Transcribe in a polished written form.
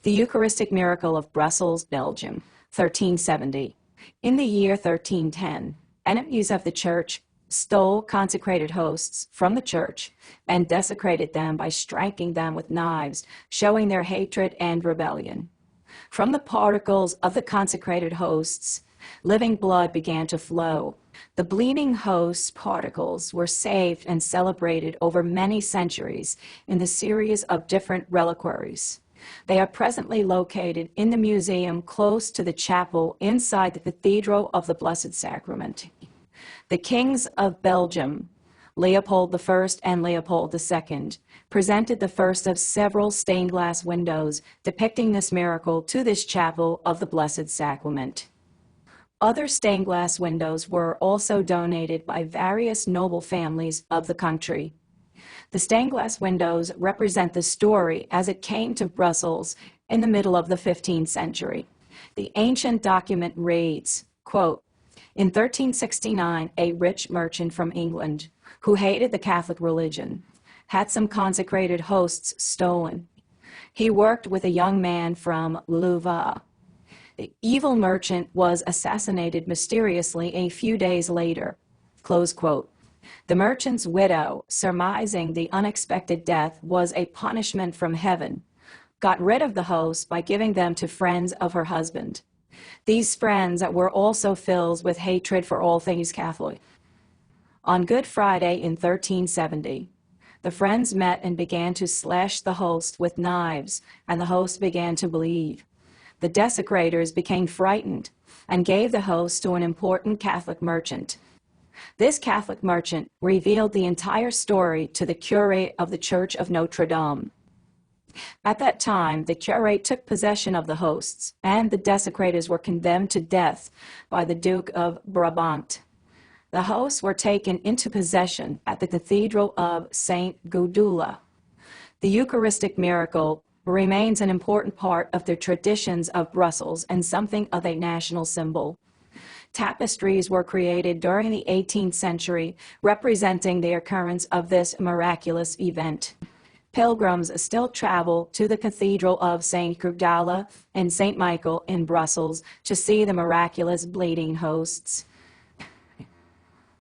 The Eucharistic Miracle of Brussels, Belgium, 1370. In the year 1310, enemies of the Church stole consecrated hosts from the Church and desecrated them by striking them with knives, showing their hatred and rebellion. From the particles of the consecrated hosts, living blood began to flow. The bleeding host's particles were saved and celebrated over many centuries in the series of different reliquaries. They are presently located in the museum close to the chapel inside the Cathedral of the Blessed Sacrament. The kings of Belgium, Leopold I and Leopold II, presented the first of several stained glass windows depicting this miracle to this chapel of the Blessed Sacrament. Other stained glass windows were also donated by various noble families of the country. The stained glass windows represent the story as it came to Brussels in the middle of the 15th century. The ancient document reads, quote, "In 1369, a rich merchant from England, who hated the Catholic religion, had some consecrated hosts stolen. He worked with a young man from Louvain. The evil merchant was assassinated mysteriously a few days later." Close quote. The merchant's widow, surmising the unexpected death was a punishment from heaven, got rid of the hosts by giving them to friends of her husband. These friends were also filled with hatred for all things Catholic. On Good Friday in 1370, the friends met and began to slash the host with knives, and the host began to bleed. The desecrators became frightened and gave the host to an important Catholic merchant. This Catholic merchant revealed the entire story to the curate of the Church of Notre Dame. At that time, the curate took possession of the hosts, and the desecrators were condemned to death by the Duke of Brabant. The hosts were taken into possession at the Cathedral of Saint Gudula. The Eucharistic miracle remains an important part of the traditions of Brussels and something of a national symbol. Tapestries were created during the 18th century, representing the occurrence of this miraculous event. Pilgrims still travel to the Cathedral of St. Gudula and St. Michael in Brussels to see the miraculous bleeding hosts.